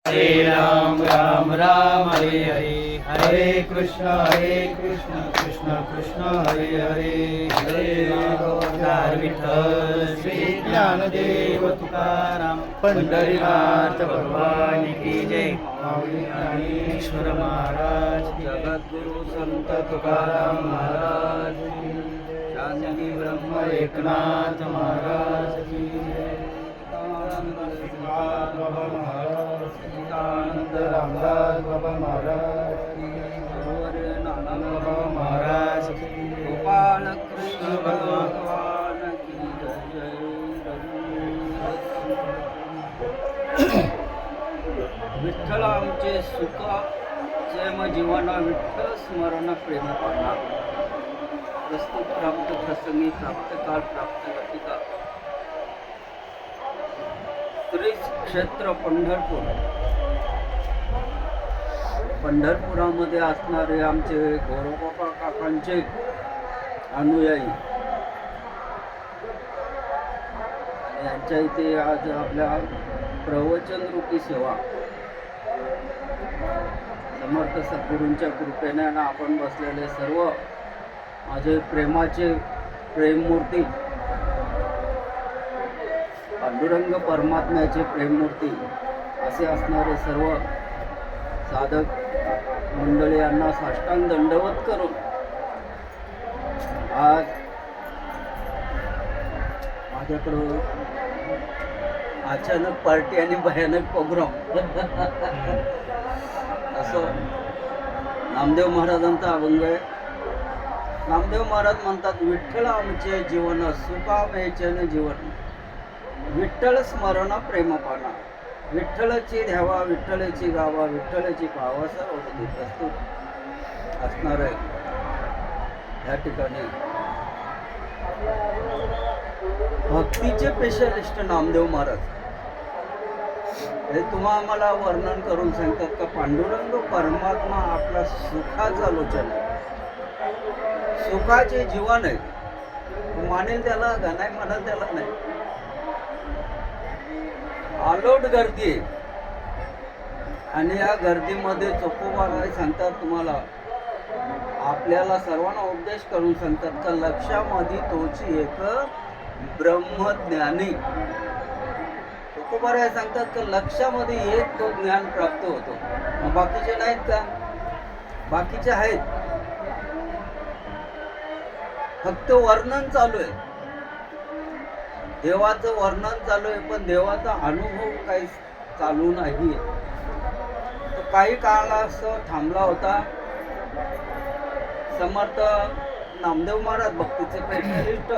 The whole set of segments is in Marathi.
हरे राम राम राम हरे हरे, हरे कृष्ण कृष्ण कृष्ण हरे हरे, हरे राम विठ्ठल श्री ज्ञानदेव तुकाराम पंढरीनाथ भगवान की जय. ईश्वर महाराज, जगद्गुरु संत तुकाराम महाराज की जय. शांती ब्रह्म एकनाथ महाराज की जय. बाबा महाराज, सच्चिदानंद रामदास बाबा महाराज की जय. नाना बाबा महाराज की जय. गोपाल कृष्ण भगवान की जय. विठ्ठल आमचे सुख जयम जीवन, विठ्ठल स्मरण प्रेम पाना. प्रस्तुत प्राप्त प्रसंगी, प्राप्त काल, प्राप्त घटिका. श्री क्षेत्र पंढरपूर. पंढरपुरामध्ये असणारे आमचे गौरवबाबा काकांचे अनुयायी, यांच्या इथे आज आपल्या प्रवचन रूपी सेवा समर्थ सद्गुरूंच्या कृपेने आपण बसलेले सर्व माझे प्रेमाचे प्रेममूर्ती, पांडुरंग परमात्म्याचे प्रेममूर्ती असे असणारे सर्व साधक मंडळी यांना साष्टांग दंडवत करून आज माझ्याकडं अचानक पार्टी आणि भयानक प्रोग्राम असं नामदेव महाराजांचा अभंग आहे. नामदेव महाराज म्हणतात, विठ्ठल आमचे जीवन सुखामेचन जीवन, विठ्ठल स्मरण प्रेम पाना. विठ्ठलाची ध्यावा, विठ्ठलाची गावा, विठ्ठलाची पावा, सर्व प्रस्तुत असणार आहे या ठिकाणी. भक्तीचे स्पेशलिस्ट नामदेव महाराज हे तुम्हा आम्हाला वर्णन करून सांगतात का पांडुरंग परमात्मा आपला सुखाचा लोचन आहे, सुखाचे जीवन आहे. मानेल त्याला का नाही, म्हणत त्याला नाही. आलोट गर्दी आहे आणि या गर्दीमध्ये चोखोबा काय सांगतात तुम्हाला, आपल्याला सर्वांना उपदेश करून सांगतात का लक्षामध्ये तोची एक ब्रह्मज्ञानी. चोखोबा काय सांगतात का लक्षामध्ये एक तो ज्ञान प्राप्त होतो. मग बाकीचे नाहीत का? बाकीचे आहेत, फक्त वर्णन चालू आहे, देवाचं वर्णन चालू आहे, पण देवाचा अनुभव काही चालू नाही. तो काही काळासह थांबला होता. समर्थ नामदेव महाराज भक्तीचे स्पेशलिस्ट,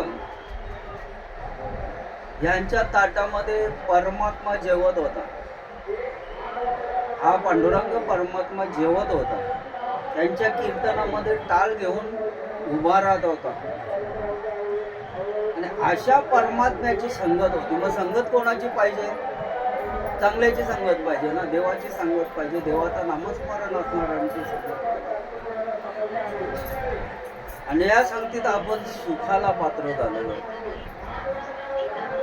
यांच्या ताटामध्ये परमात्मा जेवत होता. हा पांडुरंग परमात्मा जेवत होता. त्यांच्या कीर्तनामध्ये टाळ घेऊन उभा राहत होता आणि अशा परमात्म्याची संगत होती. मग संगत कोणाची पाहिजे? चांगल्याची संगत पाहिजे ना, देवाची संगत पाहिजे, देवाचा नामस्मरण असणाऱ्यांची संगत पाहिजे. आणि या संगतीत आपण सुखाला पात्र झालेलो.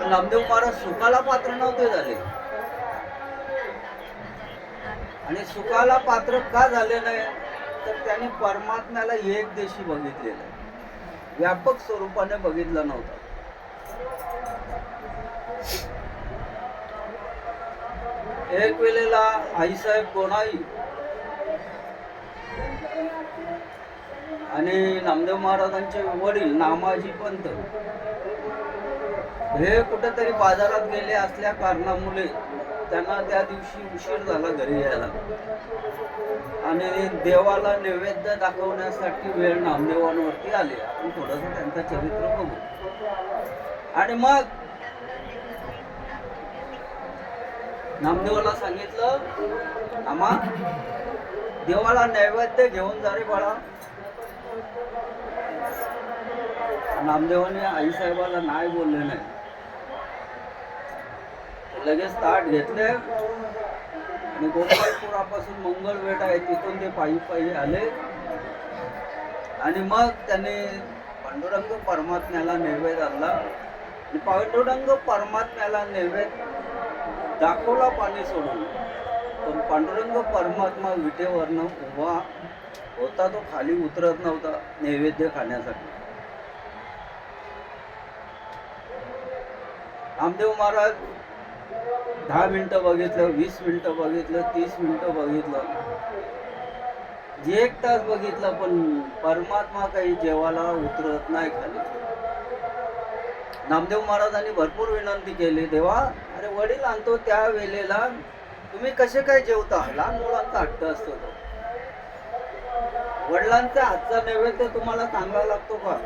नामदेव महाराज सुखाला पात्र नव्हते झाले. आणि सुखाला पात्र का झाले नाही तर त्यांनी परमात्म्याला एक देशी बघितलेलं आहे, व्यापक स्वरूपाने बघितलं नव्हतं. एक वेळेला आईसाहेब गोनाई आणि नामदेव महाराजांचे वडील नामाजी पंत हे कुठेतरी बाजारात गेले असल्या कारणामुळे त्यांना त्या दिवशी उशीर झाला घरी यायला. आणि देवाला नैवेद्य दाखवण्यासाठी वेळ नामदेवांवरती आले. आपण थोडंसं त्यांचं चरित्र बघू. आणि मग नामदेवाला सांगितलं, आम्हा देवाला नैवेद्य घेऊन जा रे बाळा. नामदेवाने आईसाहेबाला नाही बोलले नाही. लगेच ताट घेतले आणि गोपाळपुरापासून मंगळवेढा आहे तिथून ते पायी पायी आले. आणि मग त्याने पांडुरंग परमात्म्याला नैवेद्य आणला. आणि पांडुरंग परमात्म्याला नैवेद्य दाखवला पाणी सोडून, पण पांडुरंग परमात्मा विटेवरनं उभा होता, तो खाली उतरत नव्हता नैवेद्य खाण्यासाठी. नामदेव महाराज 10 मिनिटं बघितलं, 20 मिनिटं बघितलं, 30 मिनिटं बघितलं, 1 तास बघितलं, पण परमात्मा काही जेवायला उतरत नाही खाली. नामदेव महाराजांनी भरपूर विनंती केली, देवा अरे वडील आणतो त्या वेळेला तुम्ही कसे काय जेवता? लहान मुलांचा हट्ट असतो तो. वडिलांचा हातचा नैवेद्य तुम्हाला चांगला लागतो का?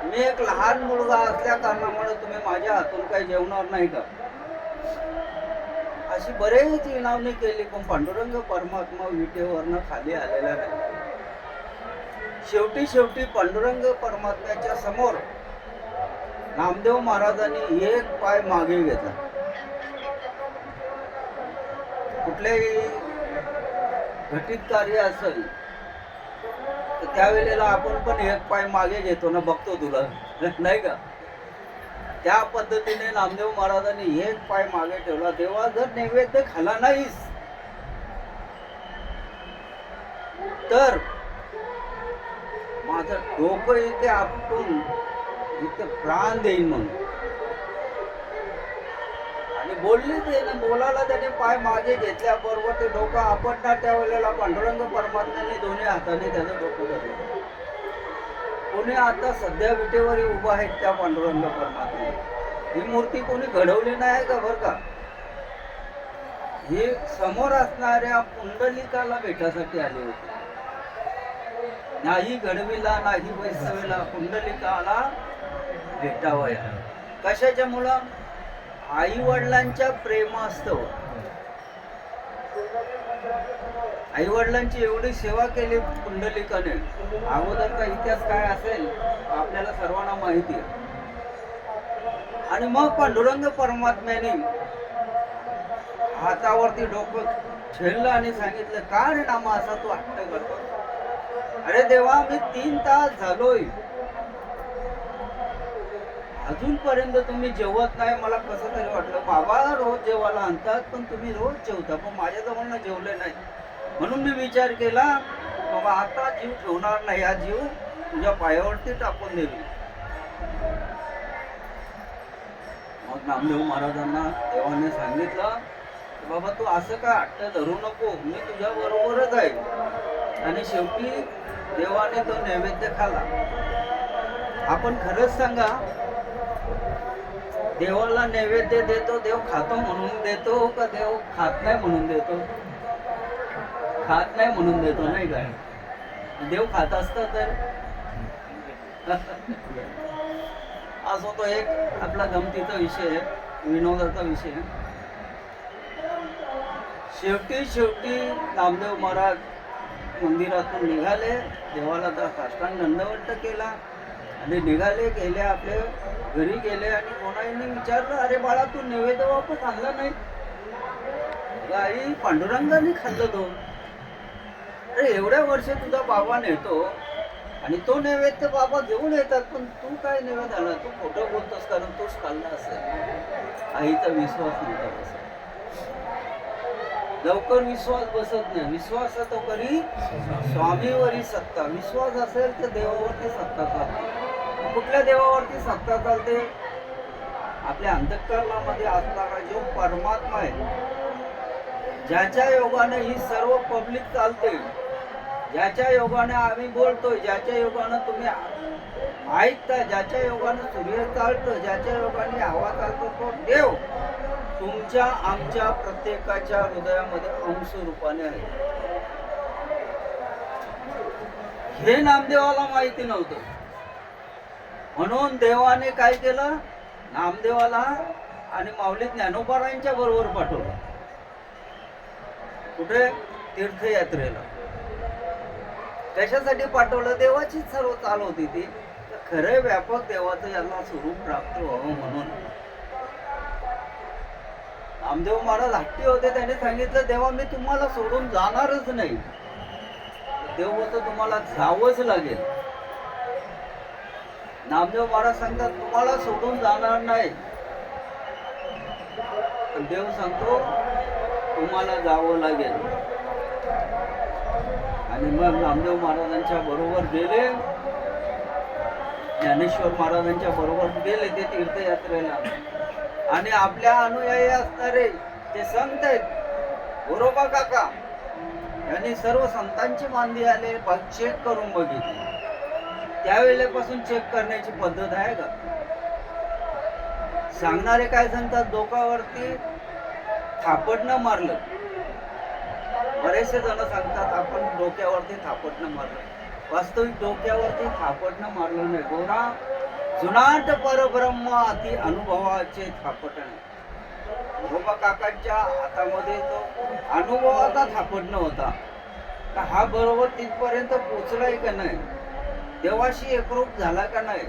मी एक लहान मुलगा असल्या कारणामुळे तुम्ही माझ्या हातून काही जेवणार नाही का? अशी बरेच विनवणी केली, पण पांडुरंग परमात्मा विटेवरनं खाली आलेला नाही. शेवटी पांडुरंग परमात्म्याच्या समोर नामदेव महाराजांनी 1 पाय मागे घेतला. कुठल्याही घटित कार्य असेल तर त्यावेळेला आपण पण 1 पाय मागे घेतो ना, बघतो तुला नाही का? त्या पद्धतीने नामदेव महाराजांनी 1 पाय मागे ठेवला. देवा जर नैवेद्य खाला नाहीस तर माझं डोकं इथे आपटून इथे प्राण देईन म्हणून. आणि बोलले ते ना, बोलायला त्याने पाय मागे घेतल्याबरोबर ते डोकं आपटणार. त्यावेळेला पांडुरंग परमात्म्याने दोन्ही हाताने त्याचं डोकं धरलं. कोणी आता सध्या विटेवरही उभा आहेत त्या पांडुरंग परमात्मा. ही मूर्ती कोणी घडवली नाही का बरं का? ही समोर असणाऱ्या पुंडलिकाला भेटासाठी आली होती. नाही घडविला नाही वैसवेला, पुंडलिकाला भेटावया. कशाच्या मुळे? आई वडिलांच्या प्रेमास्तव. आई वडिलांची एवढी सेवा केली पुंडलिकाने. अगोदरचा इतिहास काय असेल आपल्याला सर्वांना माहिती आहे. आणि मग पांडुरंग परमात्म्याने हातावरती डोकं ठेवलं आणि सांगितलं, का रे नामा असा तू हट्ट करतो? अरे देवा मी 3 तास झालोय, अजूनपर्यंत तुम्ही जेवत नाही. मला कसं तरी वाटलं. बाबा रोज जेवायला आणतात, पण तुम्ही रोज जेवता, पण माझ्याजवळनं जेवले नाही. म्हणून मी विचार केला बाबा आता जीव ठेवणार नाही, हा जीव तुझ्या पायावरती टाकून देईल. मग नामदेव महाराजांना देवाने सांगितलं, बाबा तू असं काय हट्ट धरू नको, मी तुझ्या बरोबरच आहे. आणि शेवटी देवाने तो नैवेद्य खाला. आपण खरंच सांगा, देवाला नैवेद्य देतो, देव खातो म्हणून देतो का देव खात नाही म्हणून देतो? खात नाही म्हणून देतो, नाही काय? देव खात असता तर असो. तो एक आपला गमतीचा विषय आहे, विनोदाचा विषय आहे. शेवटी नामदेव महाराज मंदिरातून निघाले. देवाला तर साष्टांग दंडवत केला आणि निघाले. गेले आपल्या घरी गेले आणि कोणाने विचारलं, अरे बाळा तू नैवेद्य वापस आणला नाही? आई पांडुरंगाने खाल्लं तो. अरे एवढ्या वर्ष तुझा बाबा नेतो आणि तो नैवेद्य बाबा घेऊन येतात, पण तू काय नैवेद्य आला? तू खोटं बोलतोस, कारण तूच खाल्ला असेल. आईचा विश्वास नव्हता बसत. लवकर विश्वास बसत नाही. विश्वास तो करी स्वामीवरी सत्ता. विश्वास असेल तर देवावरती सत्ता चालते. कुठल्या देवावरती सत्ता चालते? आपल्या अंतःकरणामध्ये असणारा जो परमात्मा आहे, ज्याच्या योगाने ही सर्व पब्लिक चालते, ज्याच्या योगाने आम्ही बोलतोय, ज्याच्या योगाने तुम्ही ऐकता, ज्याच्या योगाने सूर्य चालतो, ज्याच्या योगाने हवा चालतो, तो देव तुमच्या आमच्या प्रत्येकाच्या हृदयामध्ये अंश रूपाने आहे. हे नामदेवाला माहिती नव्हतं. म्हणून देवाने काय केलं? नामदेवाला आणि माऊली ज्ञानोबारायांच्या बरोबर पाठवलं. कुठे? तीर्थयात्रेला. त्याच्यासाठी पाठवलं. देवाचीच सर्व चाल होती ती. खरं व्यापक देवाचं यांना स्वरूप प्राप्त व्हावं म्हणून. नामदेव महाराज हट्टी होते. त्याने सांगितलं, देवा मी तुम्हाला सोडून जाणारच नाही. देव होतं तुम्हाला जावंच लागेल. नामदेव महाराज सांगतात, तुम्हाला सोडून जाणार नाही. देव सांगतो, तुम्हाला जावं लागेल. आणि मग नामदेव महाराजांच्या बरोबर गेले, ज्ञानेश्वर महाराजांच्या बरोबर गेले ते तीर्थयात्रेला. आणि आपल्या अनुयायी असणारे ते संत आहेत गोरोबा काका यांनी सर्व संतांची मांदी आले चेक करून बघितली. त्यावेळेपासून चेक करण्याची पद्धत आहे का? सांगणारे काय सांगतात, डोक्यावरती थापडणं मारलं. बरेचसे जण सांगतात आपण डोक्यावरती थापडणं मारलं. वास्तविक डोक्यावरती थापडणं मारलं नाही. गोरा जुनाट परब्रह्म अति अनुभवाचे थापटणे. गोरोबा काकांच्या हातामध्ये तो अनुभवाचा थापडणं होता. का हा बरोबर तिथपर्यंत पोचलाय का नाही, देवाशी एकरूप झाला का नाही,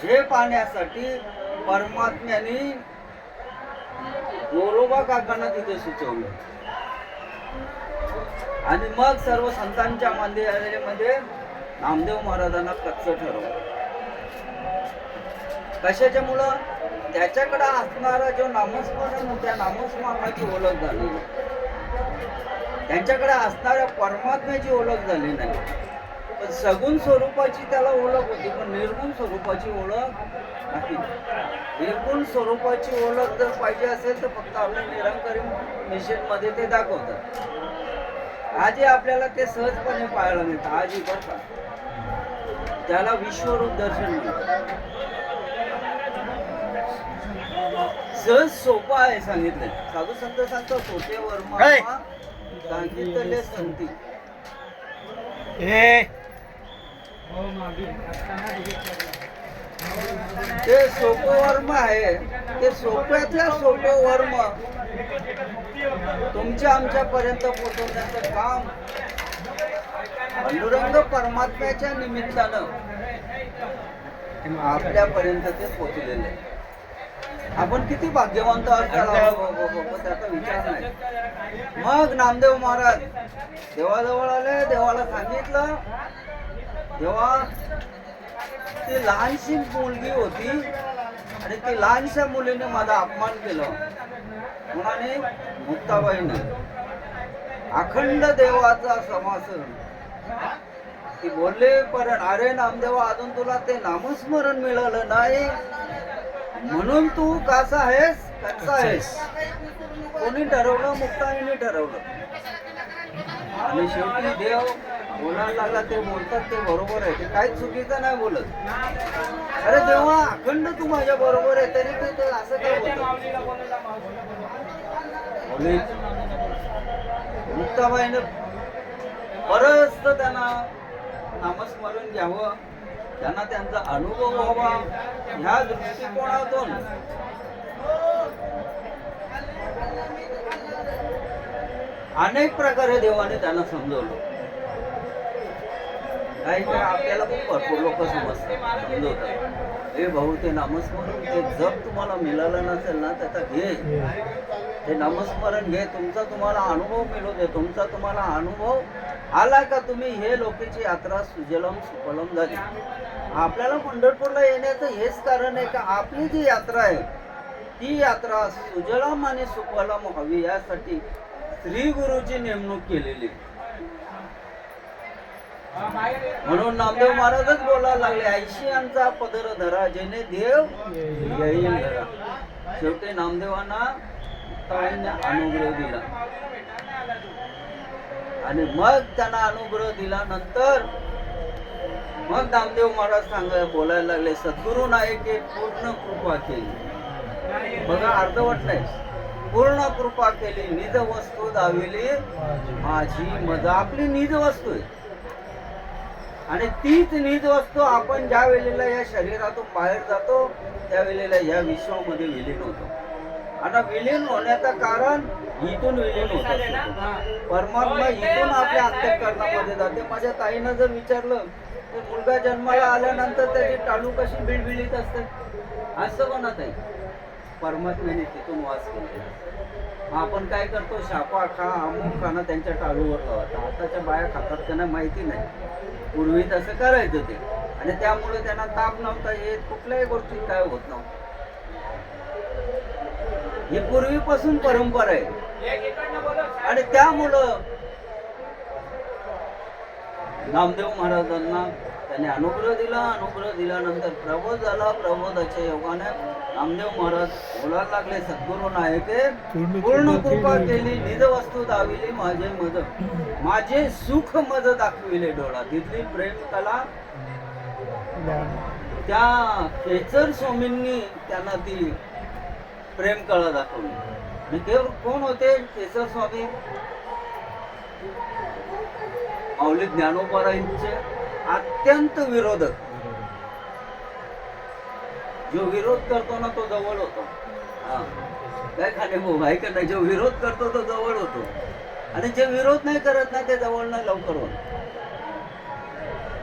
हे पाहण्यासाठी परमात्म्याने गोरोबा काकांना तिथे सुचवलं. आणि मग सर्व संतांच्या मंदिरामध्ये नामदेव महाराजांना कच्च ठरवलं. कशाच्या मुळे? त्याच्याकडे असणारा जो नामस्मरण, त्या नामस्मरणाची ओळख झाली नाही, त्यांच्याकडे असणाऱ्या परमात्म्याची ओळख झाली नाही. पण सगुण स्वरूपाची त्याला ओळख होती, पण निर्गुण स्वरूपाची ओळख नाही. निर्गुण स्वरूपाची ओळख जर पाहिजे असेल तर फक्त आपल्या निरंकारी मिशन मध्ये ते दाखवतात. आजही आपल्याला ते सहजपणे पाहायला मिळतं. आजही बरं का, त्याला विश्वरूप दर्शन म्हणतात. सहज सोपं आहे सांगितलं. साधू संत सांगतो सोपे वर्मा सांगितले संती. ते सोपं वर्म आहे, ते सोप्यातल्या सोपं वर्म तुमच्या आमच्या पर्यंत पोहोचवण्याचं काम पांडुरंग परमात्म्याच्या निमित्तानं आपल्यापर्यंत ते पोहोचलेले आहे. आपण किती भाग्यवंत आहोत त्याचा विचार नाही. मग नामदेव महाराज देवाजवळ आले, देवाला सांगितलं. तेव्हा ती लहानशी मुलगी होती आणि ती लहानशा मुलीने माझा अपमान केला. कोणाने? मुक्ताबाईने. अखंड देवाचा समासन. ती बोलले पण अरे नामदेवा, अजून तुला ते नामस्मरण मिळालं नाही म्हणून तू कसा आहेस, कसा आहेस. कोणी ठरवलं? मुक्ताईने ठरवलं. आणि शेवटी देव बोलायला लागला. ते बोलतात ते बरोबर आहे, ते काहीच चुकीचं नाही बोलत. अरे देवा, अखंड तू माझ्या बरोबर आहे तरी ते असं काय बोलत? मुक्ताबाईने बरंच त्यांना नामस्मरण घ्यावं, त्यांना त्यांचा अनुभव व्हावा ह्या दृष्टिकोनातून अनेक प्रकारे देवाने त्यांना समजवलं. काही काय आपल्याला खूप भरपूर लोक समजतात. हे भाऊ, ते नामस्मरण, ते जप तुम्हाला मिळालं नसेल ना, त्याचा घे. ते नामस्मरण घे, तुमचा तुम्हाला अनुभव मिळू दे. तुमचा तुम्हाला अनुभव आला का तुम्ही हे लोकेची यात्रा सुजलम सुफलम झाली. आपल्याला पंढरपूरला येण्याचं हेच कारण आहे का आपली जी यात्रा आहे ती यात्रा सुजलम आणि सुफलम व्हावी यासाठी श्री गुरुची नेमणूक केलेली. म्हणून नामदेव महाराजच बोलायला लागले, 80 पदर धरा जेणे देव येईल धरा. शेवटी नामदेवांना अनुग्रह दिला. आणि मग त्यांना अनुग्रह दिल्यानंतर मग नामदेव महाराज बोलायला लागले, सद्गुरु नायके पूर्ण कृपा केली. बघा, अर्धवट नाही, पूर्ण कृपा केली. निज वस्तू दाविली माझी मज. आपली निज वस्तू आहे आणि तीच निज वस्तू आपण ज्या वेळेला या शरीरातून बाहेर जातो त्यावेळेला या विश्वामध्ये विलीन होतो. आता विलीन होण्याचं कारण इथून विलीन होत असतो. परमात्मा इथून आपल्या अंतःकरणामध्ये जाते. माझ्या ताईनं जर विचारलं तर मुलगा जन्माला आल्यानंतर त्याची टाळू कशी बिळबिळीत असते, असं म्हणत आहे. परमात्म्याने तिथून वास केला. आपण काय करतो, शापा खा, अमुक खाणं त्यांच्या टाळूवर लावतात. आताच्या बाया खातात त्यांना माहिती नाही. पूर्वी तसं करायचं ते, आणि त्यामुळे त्यांना ताप नव्हता येत, कुठल्याही गोष्टीत काय होत नव्हतं. ही पूर्वीपासून परंपरा आहे. आणि त्यामुळं नामदेव महाराजांना त्याने अनुग्रह दिल्यानंतर प्रबोध झाला. प्रबोधाच्या योगाने नामदेव महाराज बोलायला लागले, सद्गुरू नायके पूर्ण कृपा केली, निज वस्तू दाविली माझे मद, माझे सुख मद दाखविले डोळा. तिथली प्रेम कला त्या केचर स्वामींनी त्यांना ती प्रेम कला दाखवली. आणि ते कोण होते केचर स्वामी? माऊली ज्ञानोबारायांचे अत्यंत विरोधक. जो विरोध करतो ना तो जवळ होतो. काय खाणे भाऊ आहे का नाही? जो विरोध करतो तो जवळ होतो, आणि जे विरोध नाही करत ना ते जवळ नाही लवकर होत.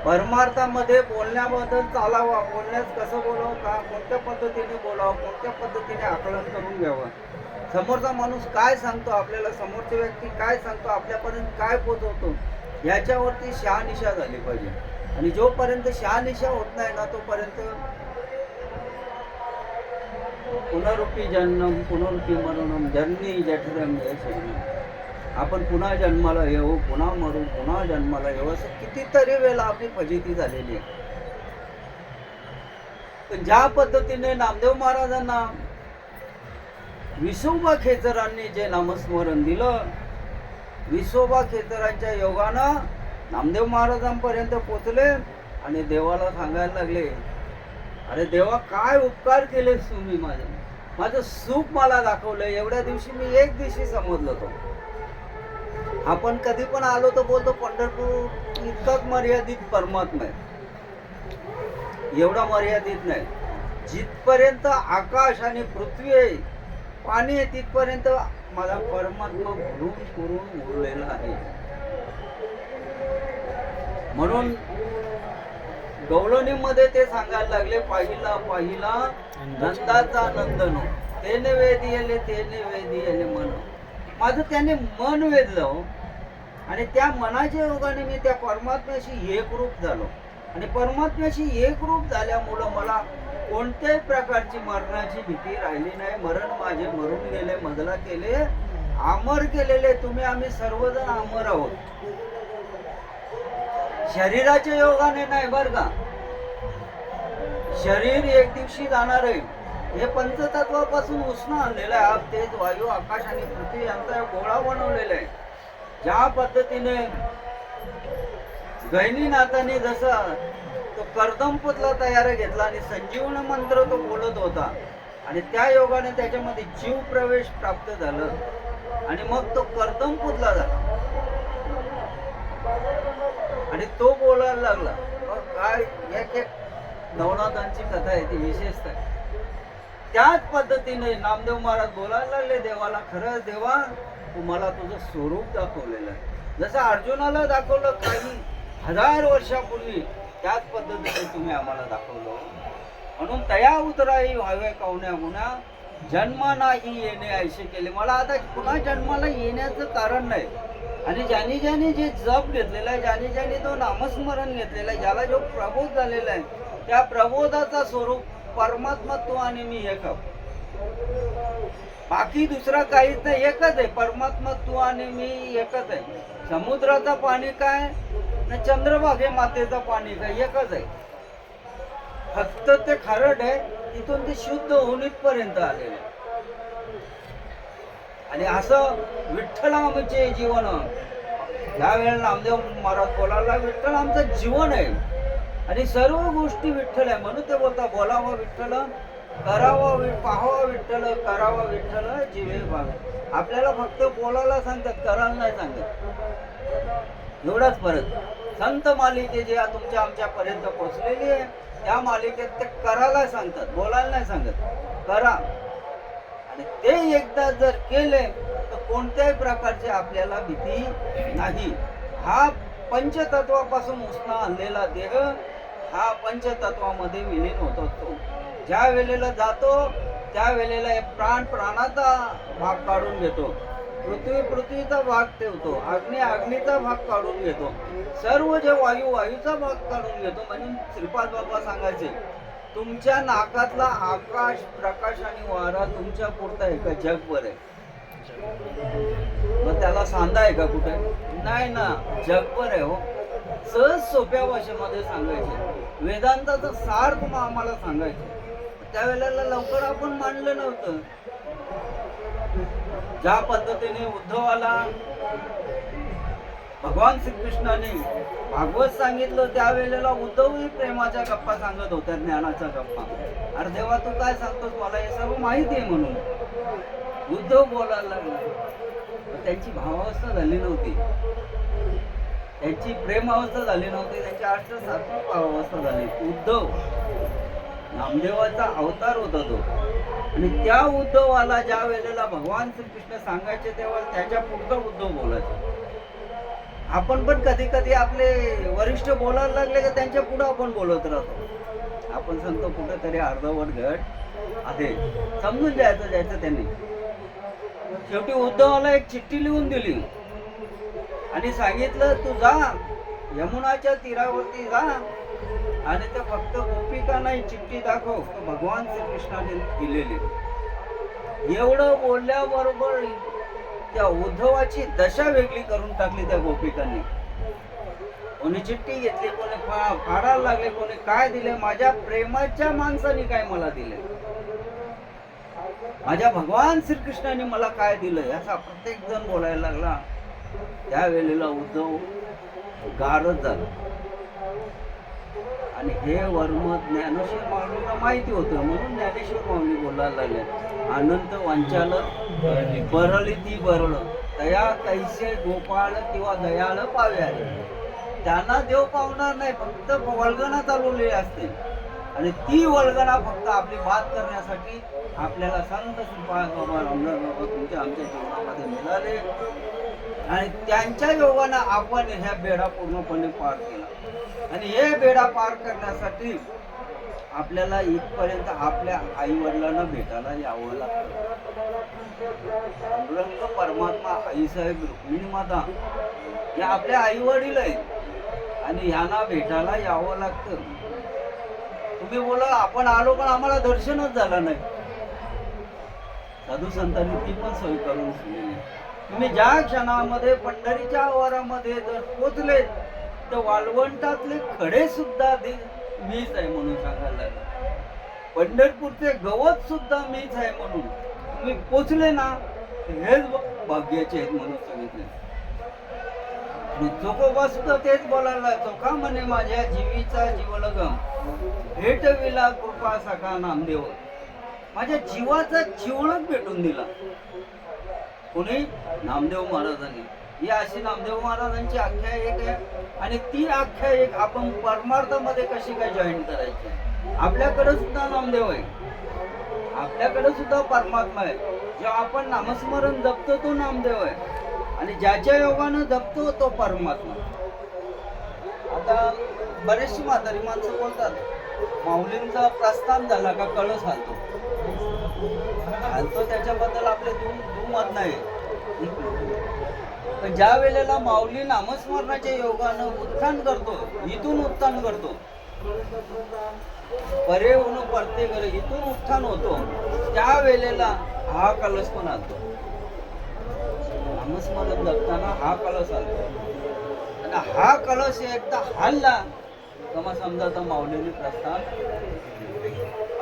परमार्थामध्ये बोलण्याबद्दल चालावा, बोलण्यास कसं बोलावं, का कोणत्या पद्धतीने बोलावं, कोणत्या पद्धतीने आकलन करून घ्यावं, समोरचा माणूस काय सांगतो आपल्याला, समोरची व्यक्ती काय सांगतो, आपल्यापर्यंत काय पोहोचवतो, याच्यावरती शहानिशा झाली पाहिजे. आणि जोपर्यंत शहानिशा होत नाही ना तोपर्यंत पुनरुपी जन्म पुनरुपी मरणम जन्मी जठरम आपण पुन्हा जन्माला येऊ, पुन्हा मरू, पुन्हा जन्माला येऊ, असं कितीतरी वेळा आपली फजिती झालेली आहे. पण ज्या पद्धतीने नामदेव महाराजांना विसोबा खेचरांनी जे नामस्मरण दिलं, विसोबा खेचरांच्या योगानं नामदेव महाराजांपर्यंत पोचले आणि देवाला सांगायला लागले, अरे देवा काय उपकार केले तुम्ही, माझं सुख मला दाखवलं. एवढ्या दिवशी मी एक दिवशी समजलो तो. आपण कधी पण आलो तर बोलतो पंढरपूर इतकाच मर्यादित परमात्मा आहे, एवढा मर्यादित नाही. जिथपर्यंत आकाश आणि पृथ्वी आहे, पाणी आहे, तिथपर्यंत माझा परमात्मा भरून करून उरलेला आहे. म्हणून गवळणीमध्ये ते सांगायला लागले, पाहिला पाहिला नंदाचा नंदनो, तेने वेदियले तेने वेदियले मन. माझं त्याने मन वेधलं आणि त्या मनाच्या योगाने मी त्या परमात्म्याशी एकरूप झालो. आणि परमात्म्याशी एकरूप झाल्यामुळं मला कोणत्याही प्रकारची मरणाची भीती राहिली नाही. मरण माझे मरून गेले, मजला केले, अमर केलेले तुम्ही, आम्ही सर्वजण अमर आहोत. शरीराच्या योगाने नाही बर का, शरीर एक दिवशी जाणार आहे. हे पंचतत्वापासून उष्ण आणलेलं आहे. आप तेज वायू आकाश आणि पृथ्वी यांचा गोळा बनवलेला आहे. ज्या पद्धतीने गहिनीनाथाने जसा तो कर्दमपुतला तयार घेतला आणि संजीवन मंत्र तो बोलत होता, आणि त्या योगाने त्याच्यामध्ये जीव प्रवेश प्राप्त झालं आणि मग तो कर्दमपुतला झाला आणि तो बोलायला लागला. काय एक एक नवनाथांची कथा आहे ती विशेषतः. त्याच पद्धतीने नामदेव महाराज बोलायला लागले देवाला, खरंच देवा तू मला तुझं स्वरूप दाखवलेलं आहे. जसं अर्जुनाला दाखवलं काही 1000 वर्षापूर्वी, त्याच पद्धतीने तुम्ही आम्हाला दाखवलं. म्हणून तया उतराई व्हावे कावण्या गुन्हा, जन्म नाही येणे ऐसे केले. मला आता पुन्हा जन्माला येण्याचं कारण नाही. आणि ज्याने ज्याने जे जप घेतलेला आहे, ज्याने ज्याने तो नामस्मरण घेतलेला आहे, ज्याला जो प्रबोध झालेला आहे, त्या प्रबोधाचा स्वरूप परमात्मा तू आणि मी एक आहोत. बाकी दुसरा काहीच नाही, एकच आहे. परमात्मा तू आणि मी एकच आहे. समुद्राचं पाणी काय ना चंद्रभागे मातेचं पाणी काय एकच आहे. फक्त ते खारट आहे, तिथून ते शुद्ध होऊन इथपर्यंत आलेलं आहे. आणि असं विठ्ठल आमचे जीवन, त्यावेळेला नामदेव महाराज बोलायला, विठ्ठल आमचं जीवन आहे आणि सर्व गोष्टी विठ्ठल आहे. म्हणून ते बोलता, बोलावा विठ्ठल, करावा पाहावा विठ्ठल, करावा विठ्ठल जीवे भाग. आपल्याला फक्त बोलायला सांगतात, करायला नाही सांगत. एवढाच फरक. संत मालिके जे तुमच्या आमच्यापर्यंत पोहोचलेली आहे, त्या मालिकेत ते करायला सांगतात, बोलायला नाही सांगत. करा. आणि ते एकदा जर केले तर कोणत्याही प्रकारची आपल्याला भीती नाही. हा पंचतत्वापासून उष्ण आणलेला देह हा पंचतत्वामध्ये विलीन होत असतो. ज्या वेळेला जातो त्या वेळेला प्राण प्राणाचा भाग काढून घेतो, पृथ्वी पृथ्वीचा भाग ठेवतो, अग्नी अग्नीचा भाग काढून घेतो, सर्व जे वायू वायूचा भाग काढून घेतो. म्हणून श्रीपाद बाबा सांगायचे, तुमच्या नाकातला आकाश प्रकाश आणि वारा तुमच्या पुरता आहे का जगभर आहे. मग त्याला सांधा आहे का कुठे? नाही ना, जगभर आहे हो. सहज सोप्या भाषेमध्ये सांगायचे, वेदांताचं सार तुम्हा आम्हाला सांगायचे. त्यावेळेला लवकर आपण मानलं नव्हतं. ज्या पद्धतीने उद्धवाला भगवान श्रीकृष्णाने भागवत सांगितलं, त्यावेळेला उद्धवही प्रेमाच्या गप्पा सांगत होत्या, ज्ञानाच्या गप्पा. अरे देवा, तू काय सांगतोस, मला हे सर्व माहिती आहे म्हणून उद्धव बोलायला लागला. त्यांची भावावस्था झाली नव्हती, त्यांची प्रेमावस्था झाली नव्हती, त्यांची सात्विक भावावस्था झाली. उद्धव नामदेवाचा अवतार होता तो, आणि त्या उद्धवाला ज्या वेळेला भगवान श्रीकृष्ण सांगायचे तेव्हा त्याच्या पुढचा उद्धव बोलायचा. आपण पण कधी कधी आपले वरिष्ठ बोलायला लागले की त्यांच्या पुढे आपण बोलत राहतो. आपण सांगतो कुठेतरी अर्धवट घट आहे, समजून जायचं त्यांनी. शेवटी उद्धवाला एक चिठ्ठी लिहून दिली आणि सांगितलं, तू जा यमुनाच्या तीरावरती जा आणि ते फक्त गोपिका नाही चिठ्ठी दाखव भगवान श्रीकृष्णाने दिलेली. एवढं बोलल्याबरोबर त्या उद्धवाची दशा वेगळी करून टाकली त्या गोपिकांनी. कोणी चिठ्ठी घेतली, कोणी फाडायला लागले, कोणी काय दिले. माझ्या प्रेमाच्या माणसाने काय मला दिले, माझ्या भगवान श्रीकृष्णाने मला काय दिलं, याचा प्रत्येक जण बोलायला लागला. त्यावेळेला उद्धव गारच झाला. आणि हे वर्म ज्ञानेश्वर माऊलीला माहिती होतं, म्हणून ज्ञानेश्वर माऊली बोलायला लागले, अनंत वांचाल बरळी ती बरळ तया कैसे गोपाळ किंवा दयाळ पावे आहे. त्यांना देव पावणार नाही, फक्त वल्गना चालवलेली असते, आणि ती वल्गना फक्त आपली बात करण्यासाठी आपल्याला संत श्रीपाद बाबा रामदास बाबा तुमच्या आमच्या जीवनामध्ये मिळाले, आणि त्यांच्या योगानं आपण ह्या बेडा पूर्णपणे पार केला. आणि हे बेडा पार करण्यासाठी आपल्याला इथपर्यंत आपल्या आई वडिलांना भेटायला यावं लागतं. पांडुरंग परमात्मा, आईसाहेब, रुक्मिणी माता हे आपल्या आई वडील आहेत, आणि ह्यांना भेटायला यावं लागतं. तुम्ही बोला आपण आलो पण आम्हाला दर्शनच झालं नाही. साधू संतांनी ती पण सोय करून दिलेली. तुम्ही ज्या क्षणामध्ये पंढरीच्या आवारामध्ये जर पोचले तर वाळवंटातले खडे सुद्धा मीच आहे म्हणून सांगायला लागला. पंढरपूरचे गवत सुद्धा मीच आहे म्हणून तुम्ही पोचले ना, हेच भाग्याचे आहेत म्हणून सांगितले. आणि चोखोबा सुद्धा तेच बोलायला, चोखा म्हणे माझ्या जीवीचा जीवलगम भेटविला कृपा सखा नामदेव. माझ्या जीवाचा जीवनच भेटून दिला कोणी? नामदेव महाराजांनी. ही अशी नामदेव महाराजांची आख्या एक आहे, आणि ती आख्या एक आपण परमार्थामध्ये कशी काय जॉईन करायची. आपल्याकडे सुद्धा नामदेव आहे, आपल्याकडे सुद्धा परमात्मा आहे. जेव्हा आपण नामस्मरण जपतो तो नामदेव आहे, आणि ज्याच्या योगानं जपतो तो परमात्मा. आता बरेचशी म्हातारी माणसं बोलतात, माऊलींचा प्रस्थान झाला का कळस हालतो. त्याच्याबद्दल आपले दुमत नाही. पण ज्या वेळेला माऊली नामस्मरणाच्या योगानं उत्थान करतो, इथून उत्थान करतो, परे होऊन परते घर इथून उत्थान होतो, त्या वेळेला हा कलश पण आलतो. नामस्मरण जपताना हा कलश आलतो, आणि हा कलश एकदा हल्ला कमा समजा तर माऊलीने प्रस्थान.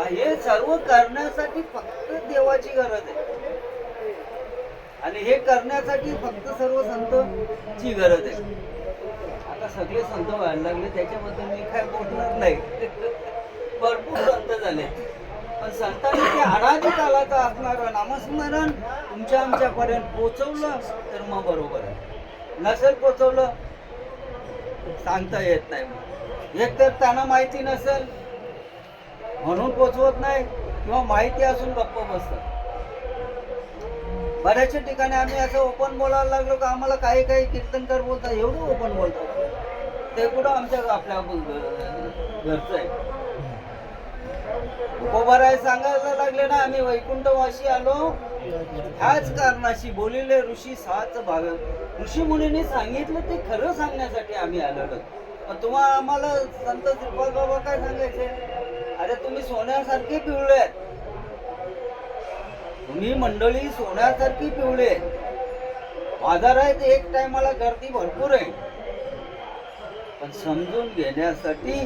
हे सर्व करण्यासाठी फक्त देवाची गरज आहे, आणि हे करण्यासाठी फक्त सर्व संतांची गरज आहे. आता सगळे संत व्हायला लागले, त्याच्याबद्दल मी काय बोलणार नाही. भरपूर संत झाले, पण संतांनी ते अनादी कालाचं असणारं नामस्मरण तुमच्या आमच्यापर्यंत पोचवलं तर मग बरोबर आहे. नसेल पोचवलं सांगता येत नाही. एक तर त्यांना माहिती नसेल म्हणून पोचवत नाही, किंवा माहिती असून गप्प बसतात. बऱ्याचशा ठिकाणी आम्ही असं ओपन बोलायला लागलो का आम्हाला काही काही कीर्तनकार बोलतात, एवढं ओपन बोलतात, ते कुठं आमच्या आपल्या घरचं आहे. उपोबाराय सांगायला लागले ना, आम्ही वैकुंठवासी आलो ह्याच कारणाशी बोलिले ऋषी साच भाव. ऋषी मुनींनी सांगितलं ते खरं सांगण्यासाठी आम्ही आलेलो. पण तुम्हाला आम्हाला संत श्रीपाद बाबा काय सांगायचे, अरे तुम्ही सोन्यासारखे पिवळे आहेत, तुम्ही मंडळी सोन्यासारखी पिवळे, बाजारात एक टायमाला गर्दी भरपूर आहे, पण समजून घेण्यासाठी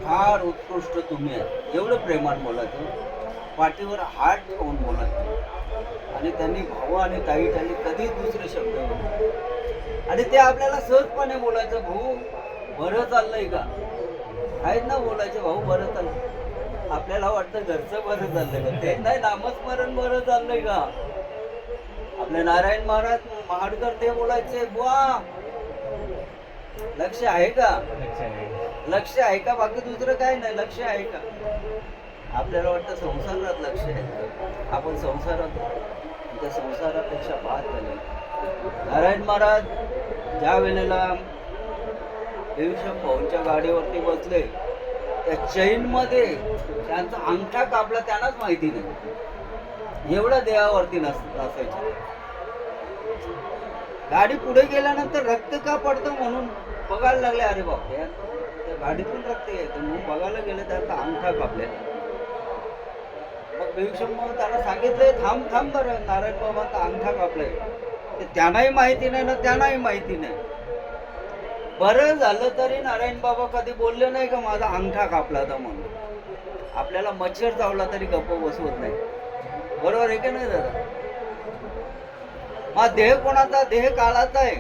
फार उत्कृष्ट तुम्ही आहे. एवढं प्रेमान बोलायचं, पाठीवर हात ठेवून बोलायचं, आणि त्यांनी भाऊ आणि ताई त्यांनी कधीच दुसरे शब्द बोलले. आणि ते आपल्याला सहजपणे बोलायचं, भाऊ बरं चाललंय का, आहेत ना बोलायचे, भाऊ बरं चाललंय. आपल्याला वाटतं घरचं बरं चाललंय का, ते नाही, नामस्मरण बरं चाललंय का. आपले नारायण महाराज महाडकर ते बोलायचे, बुवा लक्ष आहे का, लक्ष आहे का, बाकी दुसरं काय नाही, लक्ष आहे का. आपल्याला वाटतं संसारात लक्ष आहे का, आपण संसारात, त्या संसारापेक्षा बाद झाले. नारायण महाराज ज्या वेळेला देवीशम भाऊंच्या गाडीवरती बसले, त्या चैन मध्ये त्यांचा अंगठा कापला त्यांनाच माहिती नाही, एवढं देहावरती नसायचं. गाडी पुढे गेल्यानंतर रक्त का पडतं म्हणून बघायला लागले, अरे बाप त्या गाडीतून रक्त येतं म्हणून बघायला गेले, त्यांचा अंगठा कापले. मग देवीशम भाऊ त्यांना सांगितलंय, थांब थांब बरं, नारायण बाबांचा अंगठा कापलाय. ते त्यांनाही माहिती नाही ना त्यांनाही माहिती नाही. बरं झालं तरी नारायण बाबा कधी बोलले नाही का माझा अंगठा कापला होता म्हणून. आपल्याला मच्छर चावला तरी गप्प बसवत नाही, बरोबर आहे की नाही दादा. हा देह कोणाचा, देह काळाचा आहे,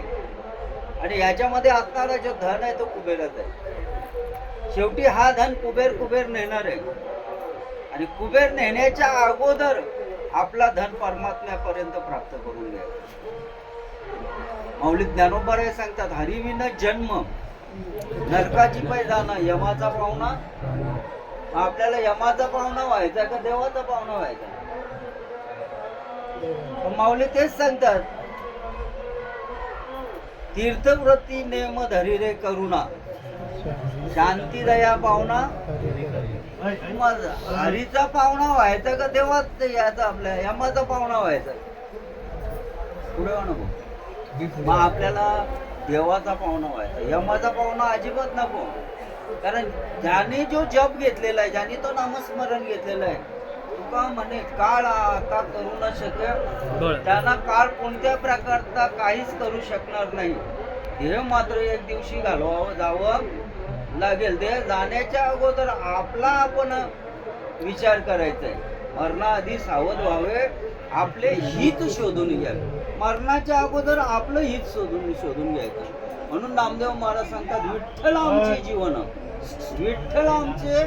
आणि याच्यामध्ये असणारा जो धन आहे तो कुबेराचा आहे. शेवटी हा धन कुबेर नेणार आहे, आणि कुबेर नेण्याच्या अगोदर आपला धन परमात्म्यापर्यंत प्राप्त करून घ्यायचा. माऊली ज्ञानोबा सांगतात, हरिविन जन्म नरकाची पैजाना, यमाचा पाहुणा. आपल्याला यमाचा पाहुणा व्हायचा का देवाचा पाहुणा व्हायचा. माऊली तेच सांगतात, तीर्थवृत्ती नेम धरी रे करुणा, शांती दया पाहुणा. हरीचा पाहुणा व्हायचा का देवाचा याचा, आपल्या यमाचा पाहुणा व्हायचा. पुढे नको, मग आपल्याला देवाचा पाहुणा व्हायचा, यमाचा पाहुणा अजिबात नको. कारण ज्याने जो जप घेतलेला आहे, ज्याने तो नामस्मरण घेतलेलं आहे, तुका म्हणे काळ आता करू न शकेल, त्यांना काळ कोणत्या प्रकारचा काहीच करू शकणार नाही. देह मात्र एक दिवशी घालवावं जावं लागेल. देह जाण्याच्या अगोदर आपला आपण विचार करायचा आहे, मरणाआधी सावध व्हावे, आपले हित शोधून घ्यावे. मरणाच्या अगोदर आपलं हित शोधून घ्यायचं. म्हणून नामदेव महाराज सांगतात, विठ्ठल आमचे जीवन, विठ्ठल आमचे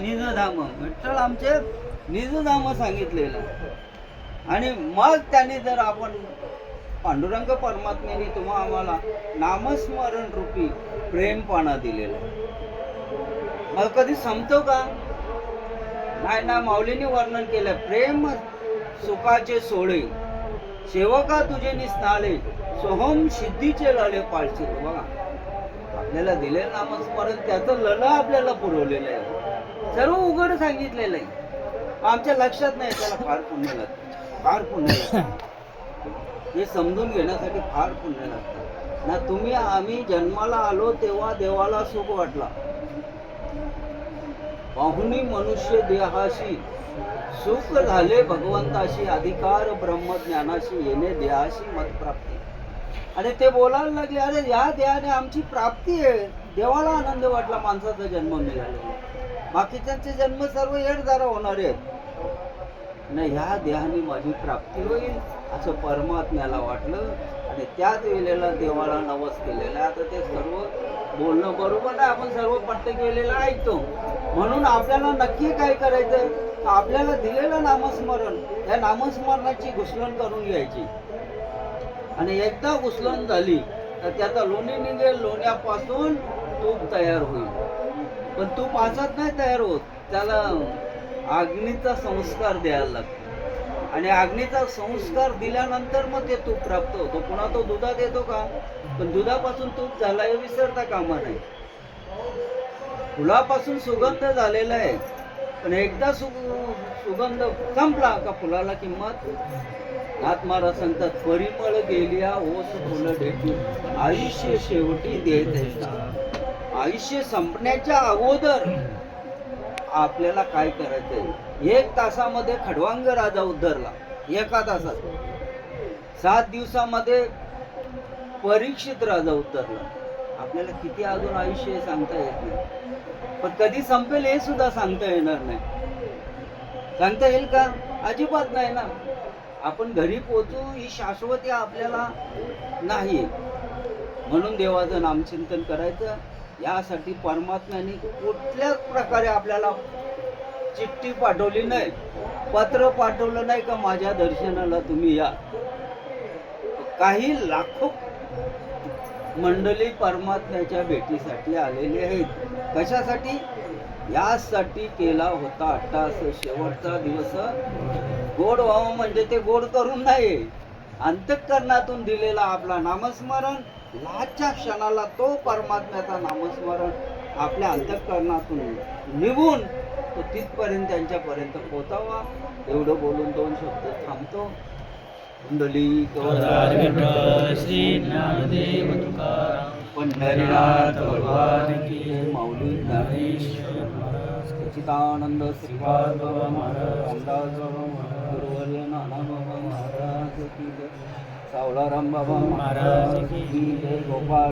निजधाम, विठ्ठल आमचे निजधाम सांगितलेलं. आणि मग त्याने जर आपण पांडुरंग परमात्म्याने तुम्हा आम्हाला नामस्मरण रूपी प्रेमपणा दिलेला, मग कधी संपतो का नाही ना. माऊलीने वर्णन केलं, प्रेम सुखाचे सोळे, सेवका तुझे निस्नाळे, सोहम सिद्धीचे लळे पाळशील. बघा, आपल्याला दिले नामस्मरण, त्याचं लळ आपल्याला पुरवलेलं आहे, सर्व उघड सांगितलेलं आहे. आमच्या लक्षात नाही, त्याला फार पुण्य लागतं, फार पुण्य लागतं. हे समजून घेण्यासाठी फार पुण्य लागतं ना. तुम्ही आम्ही जन्माला आलो तेव्हा देवाला सुख वाटला, पाहुणी मनुष्य देहाशी, सुख झाले भगवंताशी, अधिकार ब्रह्मज्ञानाशी, येणे देहाशी मतप्राप्ती. आणि ते बोलायला लागले, अरे या देहाने आमची प्राप्ती आहे. देवाला आनंद वाटला माणसाचा जन्म मिळाला, बाकीच्यांचे जन्म सर्व येडदारा होणारे आहेत, नाही ह्या देहाने माझी प्राप्ती होईल असं परमात्म्याला वाटलं. आणि त्याच वेळेला देवाला नवस केलेला. आता ते सर्व बोलणं बरोबर आहे, आपण सर्व पट्ट केलेलं ऐकतो. म्हणून आपल्याला नक्की काय करायचं, आपल्याला दिलेलं नामस्मरण, या नामस्मरणाची घुसळण करून घ्यायची. आणि एकदा घुसळण झाली तर त्याचा लोणी निघेल, लोण्यापासून तूप तयार होईल. पण तूप असत नाही तयार होत, त्याला अग्नीचा संस्कार द्यायला लागतो. आणि अग्नीचा संस्कार दिल्यानंतर मग ते तूप प्राप्त होतो. पुन्हा तो दुधात येतो का, पण दुधापासून तूप झाला हे विसरता कामा नाही. फुलापासून सुगंध झालेला आहे, पण एकदा सुगंध संपला का फुलाला किंमत. नाथ महाराज सांगतात, परिमळ गेलिया ओस फुल ढेकी, आयुष्य शेवटी देत. आयुष्य संपण्याच्या अगोदर आपल्याला काय करायचंय. 1 तासामध्ये खडवांग राजा उद्धरला, 1 तासात 7 दिवसामध्ये परीक्षित राजा उतरला. आपल्याला किती अजून आयुष्य आहे सांगता येत नाही, पण कधी संपेल हे सुद्धा सांगता येणार नाही. सांगता येईल का? अजिबात नाही ना. आपण घरी पोहोचू ही शाश्वती आपल्याला नाही. म्हणून देवाचं नामचिंतन करायचं. यासाठी परमात्म्याने कुठल्याच प्रकारे आपल्याला चिठ्ठी पाठवली नाही, पत्र पाठवलं नाही का माझ्या दर्शनाला तुम्ही या. काही लाखो मंडळी परमात्म्याच्या भेटीसाठी आलेली आहेत. कशासाठी? यासाठी केला होता अट्टास शेवटचा दिवस गोड व्हावं, म्हणजे ते गोड करून नाही, अंतःकरणातून दिलेला आपला नामस्मरण, लाजच्या क्षणाला तो परमात्म्याचा नामस्मरण आपल्या अंतःकरणातून निघून तो तिथपर्यंत त्यांच्यापर्यंत पोहोचावा. एवढं बोलून 2 शब्द थांबतो. कुंडली श्री ज्ञानदेव तुकाराम पंढरीनाथ भगवान की जय. माऊली ज्ञानेश्वर महाराज, सच्चिदानंद श्रीपाद बाबा महाराज, रामदास बाबा महाराज, गुरुवर्य नाना बाबा महाराज की जय. सावळाराम बाबा महाराज की जय. गोपाळ